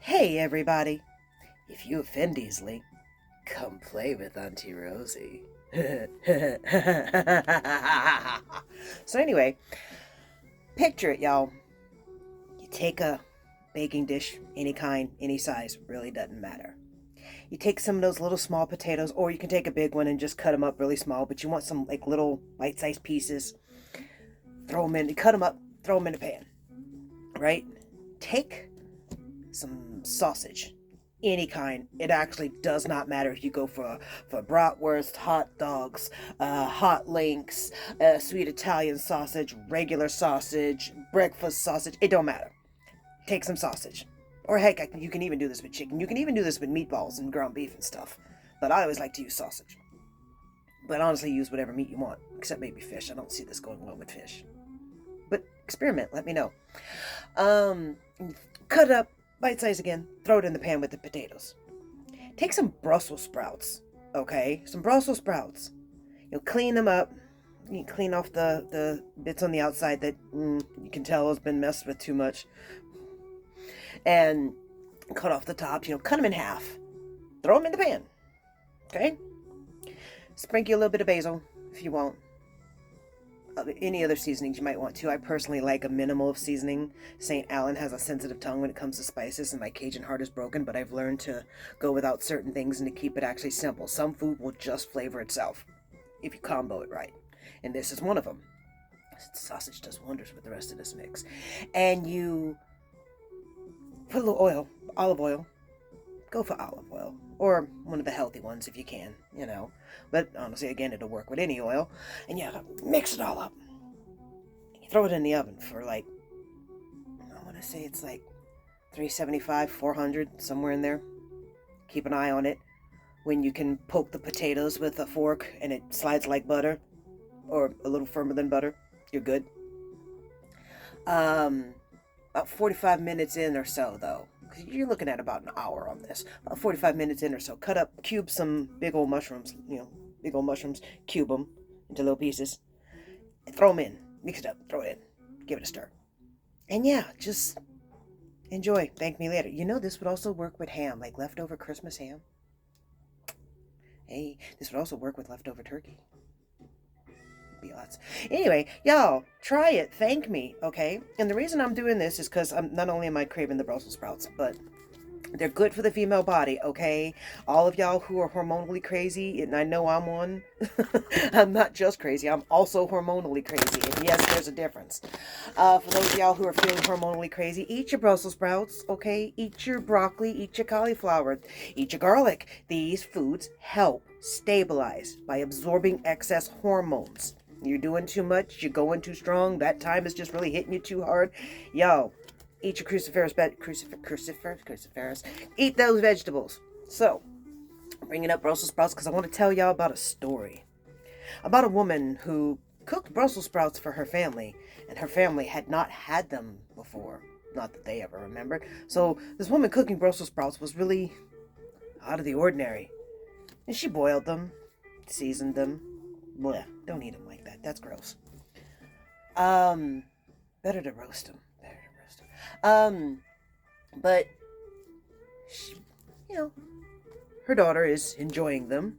Hey everybody! If you offend easily, come play with Auntie Rosie. So anyway, picture it, y'all. You take a baking dish, any kind, any size, really doesn't matter. You take some of those little small potatoes, or you can take a big one and just cut them up really small, but you want some like little bite-sized pieces. Throw them in, cut them up, throw them in a pan, right? Take some sausage, any kind. It actually does not matter if you go for bratwurst, hot dogs, hot links, sweet Italian sausage, regular sausage, breakfast sausage. It don't matter. Take some sausage, or heck, you can even do this with chicken. You can even do this with meatballs and ground beef and stuff. But I always like to use sausage. But honestly, use whatever meat you want, except maybe fish. I don't see this going well with fish. But experiment. Let me know. Um, Cut it up, bite size again. Throw it in the pan with the potatoes. Take some Brussels sprouts, okay? Some Brussels sprouts. You'll clean them up. You clean off the bits on the outside that you can tell has been messed with too much. And cut off the tops. Cut them in half. Throw them in the pan, okay? Sprinkle a little bit of basil if you want. Any other seasonings you might want to. I personally like a minimal of seasoning. St. Allen has a sensitive tongue when it comes to spices, and my Cajun heart is broken, but I've learned to go without certain things and to keep it actually simple. Some food will just flavor itself if you combo it right, and this is one of them. Sausage does wonders with the rest of this mix. And you put a little oil, olive oil. Go for olive oil, or one of the healthy ones if you can, But honestly, again, it'll work with any oil. And yeah, mix it all up. You throw it in the oven for I want to say it's like 375, 400, somewhere in there. Keep an eye on it. When you can poke the potatoes with a fork and it slides like butter, or a little firmer than butter, you're good. About 45 minutes in or so, though. You're looking at about an hour on this. About 45 minutes in or so. Cube some big old mushrooms, cube them into little pieces. And throw them in. Mix it up, throw it in. Give it a stir. And yeah, just enjoy. Thank me later. This would also work with ham, like leftover Christmas ham. Hey, this would also work with leftover turkey. Be lots. Anyway, y'all, try it. Thank me, okay? And the reason I'm doing this is because not only am I craving the Brussels sprouts, but they're good for the female body, okay? All of y'all who are hormonally crazy, and I know I'm one. I'm not just crazy. I'm also hormonally crazy. And yes, there's a difference. For those of y'all who are feeling hormonally crazy, eat your Brussels sprouts, okay? Eat your broccoli, eat your cauliflower, eat your garlic. These foods help stabilize by absorbing excess hormones. You're doing too much, you're going too strong, that time is just really hitting you too hard. Yo, eat your cruciferous. Eat those vegetables. So, bringing up Brussels sprouts because I want to tell y'all about a story. About a woman who cooked Brussels sprouts for her family, and her family had not had them before. Not that they ever remembered. So, this woman cooking Brussels sprouts was really out of the ordinary. And she boiled them, seasoned them. Blech, don't eat them like that. That's gross. Better to roast them. But she, her daughter is enjoying them.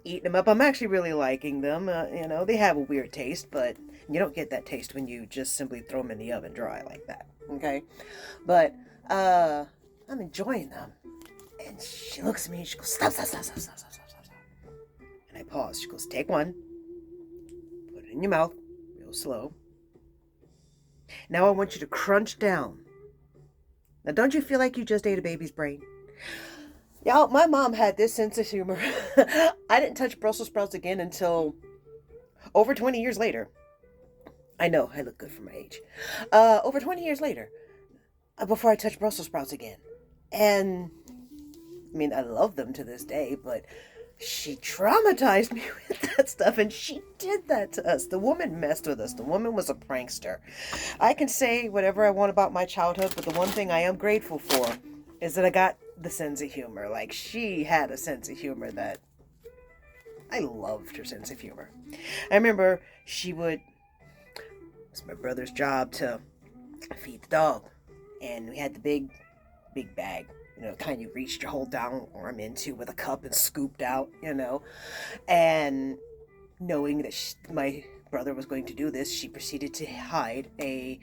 Eating them up. I'm actually really liking them. They have a weird taste, but you don't get that taste when you just simply throw them in the oven dry like that. Okay? But, I'm enjoying them. And she looks at me and she goes, stop. And I pause. She goes, take one. Put it in your mouth, real slow. Now I want you to crunch down. Now, don't you feel like you just ate a baby's brain? Y'all, my mom had this sense of humor. I didn't touch Brussels sprouts again until over 20 years later. I know, I look good for my age. Over 20 years later, before I touched Brussels sprouts again. And, I love them to this day, but she traumatized me with that stuff, and she did that to us. The woman messed with us. The woman was a prankster. I can say whatever I want about my childhood, but the one thing I am grateful for is that I got the sense of humor. Like, she had a sense of humor that I loved her sense of humor. I remember it's my brother's job to feed the dog. and we had the big bag, kind you reached your whole down arm into with a cup and scooped out, and knowing that my brother was going to do this, she proceeded to hide a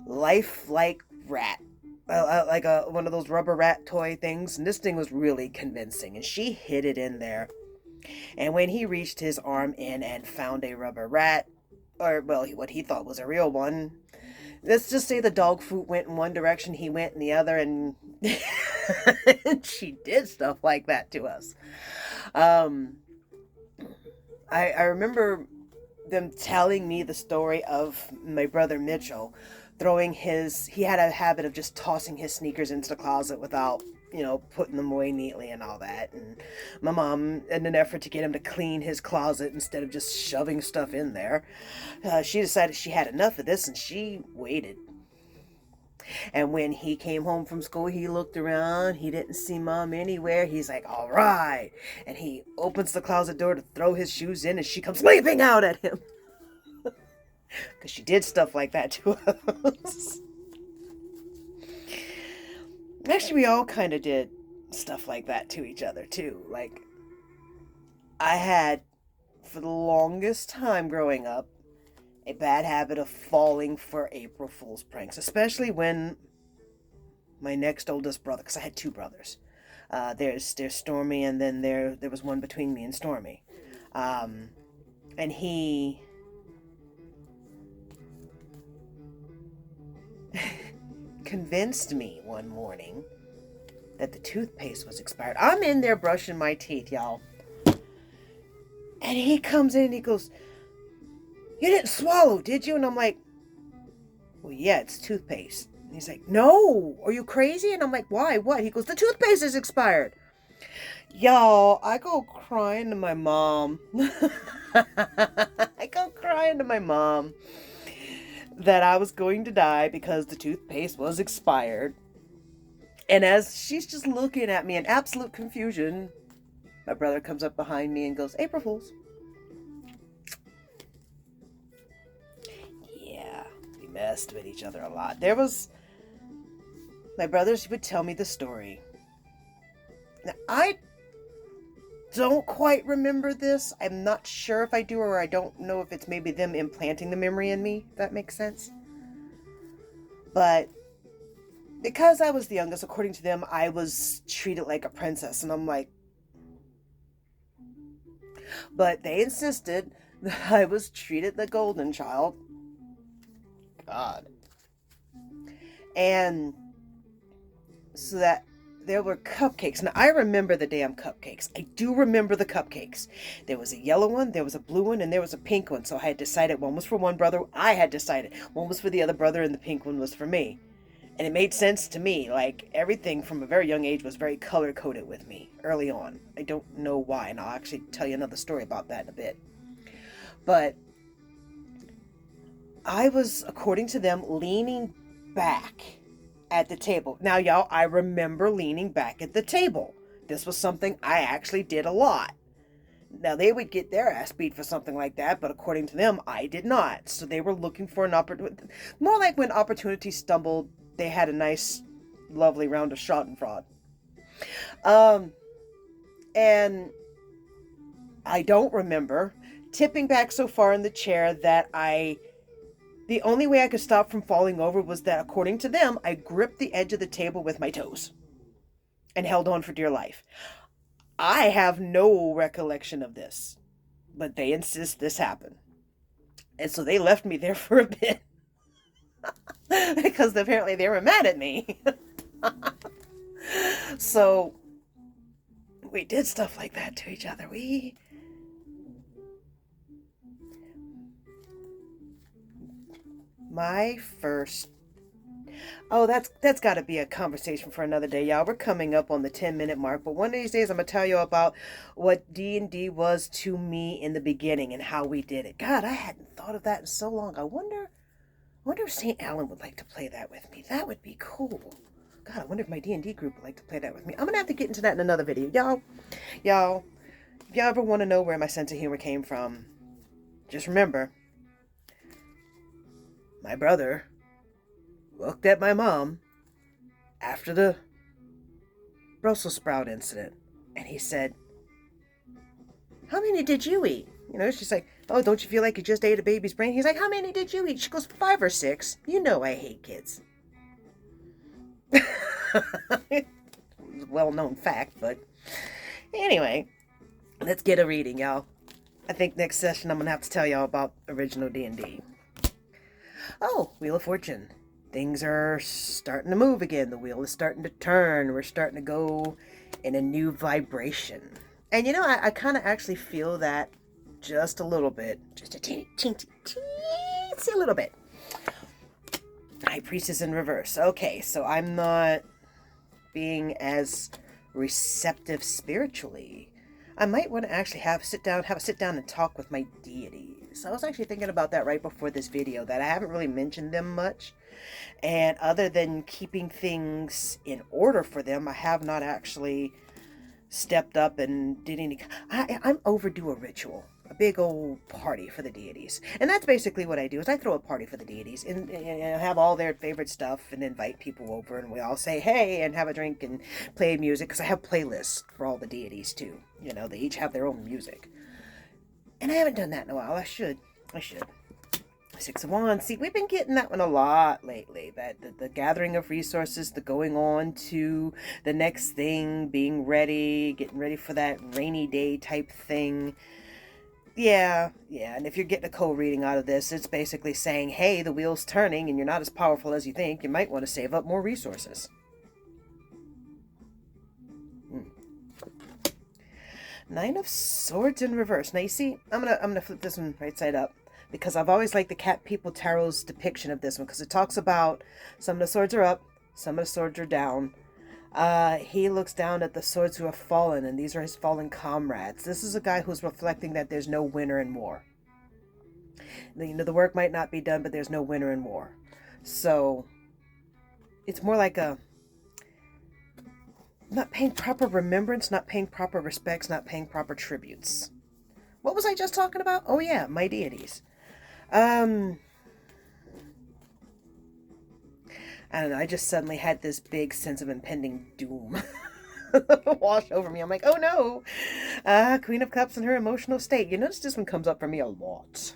lifelike rat, like one of those rubber rat toy things, and this thing was really convincing, and she hid it in there. And when he reached his arm in and found a rubber rat, or well, what he thought was a real one, let's just say the dog food went in one direction, he went in the other, and and she did stuff like that to us. um I remember them telling me the story of my brother Mitchell he had a habit of just tossing his sneakers into the closet without, putting them away neatly and all that. And my mom, in an effort to get him to clean his closet instead of just shoving stuff in there, she decided she had enough of this and she waited. And when he came home from school, he looked around. He didn't see mom anywhere. He's like, all right. And he opens the closet door to throw his shoes in, and she comes leaping out at him. Because she did stuff like that to us. Actually, we all kind of did stuff like that to each other, too. Like, I had, for the longest time growing up, a bad habit of falling for April Fool's pranks, especially when my next oldest brother, because I had two brothers. There's Stormy, and then there was one between me and Stormy. And he convinced me one morning that the toothpaste was expired. I'm in there brushing my teeth, y'all. And he comes in and he goes, "You didn't swallow, did you?" And I'm like, "Well, yeah, it's toothpaste." And he's like, "No, are you crazy?" And I'm like, "Why? What?" He goes, "The toothpaste is expired." Y'all, I go crying to my mom. I go crying to my mom that I was going to die because the toothpaste was expired. And as she's just looking at me in absolute confusion, my brother comes up behind me and goes, "April Fools." Yeah, we messed with each other a lot. My brothers would tell me the story. Now, I don't quite remember this. I'm not sure if I do, or I don't know if it's maybe them implanting the memory in me, if that makes sense. But because I was the youngest, according to them, I was treated like a princess. And I'm like, but they insisted that I was treated the golden child. God. And so that there were cupcakes. Now, I remember the damn cupcakes. I do remember the cupcakes. There was a yellow one, there was a blue one, and there was a pink one. So I had decided one was for one brother. I had decided one was for the other brother, and the pink one was for me. And it made sense to me. Like, everything from a very young age was very color-coded with me early on. I don't know why, and I'll actually tell you another story about that in a bit. But I was, according to them, leaning back at the table. Now, y'all, I remember leaning back at the table. This was something I actually did a lot. Now, they would get their ass beat for something like that, but according to them, I did not. So they were looking for an opportunity. More like when opportunity stumbled, they had a nice, lovely round of schadenfreude. And I don't remember tipping back so far in the chair that the only way I could stop from falling over was that, according to them, I gripped the edge of the table with my toes and held on for dear life. I have no recollection of this, but they insist this happened. And so they left me there for a bit because apparently they were mad at me. So we did stuff like that to each other. My first... Oh, that's got to be a conversation for another day, y'all. We're coming up on the 10-minute mark, but one of these days I'm going to tell you about what D&D was to me in the beginning and how we did it. God, I hadn't thought of that in so long. I wonder if St. Alan would like to play that with me. That would be cool. God, I wonder if my D&D group would like to play that with me. I'm going to have to get into that in another video. Y'all, if y'all ever want to know where my sense of humor came from, just remember, my brother looked at my mom after the Brussels sprout incident. And he said, how many did you eat? You know, she's like, oh, don't you feel like you just ate a baby's brain? He's like, how many did you eat? She goes, 5 or 6. You know I hate kids. Well-known fact, but anyway, let's get a reading, y'all. I think next session I'm going to have to tell y'all about original D&D. Oh, Wheel of Fortune. Things are starting to move again. The wheel is starting to turn. We're starting to go in a new vibration. And you know, I kind of actually feel that just a little bit. Just a teensy little bit. High Priestess in reverse. Okay, so I'm not being as receptive spiritually. I might want to actually have a sit down and talk with my deities. I was actually thinking about that right before this video, that I haven't really mentioned them much. And other than keeping things in order for them, I have not actually stepped up and did any. I'm overdue a ritual, a big old party for the deities, and that's basically what I do. Is I throw a party for the deities and have all their favorite stuff and invite people over, and we all say hey and have a drink and play music, because I have playlists for all the deities too. You know, they each have their own music, and I haven't done that in a while. I should. 6 of Wands. See, we've been getting that one a lot lately. That the gathering of resources, the going on to the next thing, being ready, getting ready for that rainy day type thing. Yeah. And if you're getting a co-reading out of this, it's basically saying, hey, the wheel's turning and you're not as powerful as you think. You might want to save up more resources. 9 of Swords in reverse. Now you see, I'm gonna flip this one right side up, because I've always liked the Cat People Tarot's depiction of this one, because it talks about some of the swords are up, some of the swords are down. He looks down at the swords who have fallen, and these are his fallen comrades. This is a guy who's reflecting that there's no winner in war. You know, the work might not be done, but there's no winner in war. So it's more like a not paying proper remembrance, not paying proper respects, not paying proper tributes. What was I just talking about? Oh yeah, my deities. I don't know, I just suddenly had this big sense of impending doom wash over me. I'm like, oh no. Queen of Cups and her emotional state. You notice this one comes up for me a lot.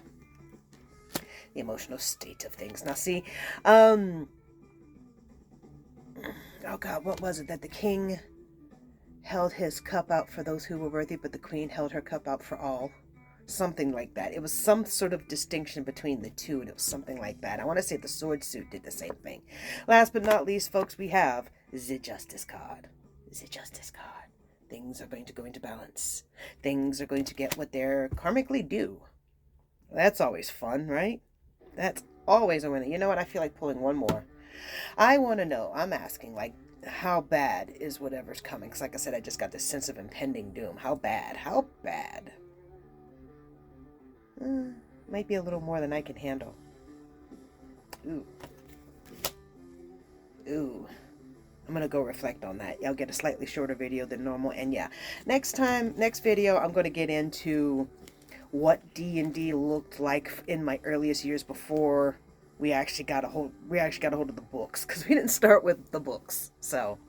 The emotional state of things. Now see, oh God, what was it? That the king held his cup out for those who were worthy, but the queen held her cup out for all. Something like that. It was some sort of distinction between the two, and it was something like that. I want to say the sword suit did the same thing. Last but not least, folks, we have the Justice card. The Justice card. Things are going to go into balance. Things are going to get what they're karmically due. That's always fun, right? That's always a winner. You know what? I feel like pulling one more. I want to know, I'm asking, like, how bad is whatever's coming? Because like I said, I just got this sense of impending doom. How bad? How bad? Might be a little more than I can handle. Ooh. I'm going to go reflect on that. Y'all get a slightly shorter video than normal. And yeah, next video, I'm going to get into what D&D looked like in my earliest years before we actually got a hold of the books, because we didn't start with the books. So,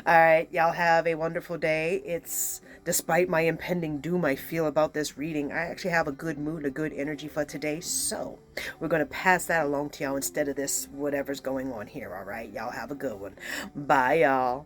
all right, y'all have a wonderful day. It's, despite my impending doom I feel about this reading, I actually have a good mood, a good energy for today. So we're going to pass that along to y'all instead of this whatever's going on here. All right, y'all have a good one. Bye, y'all.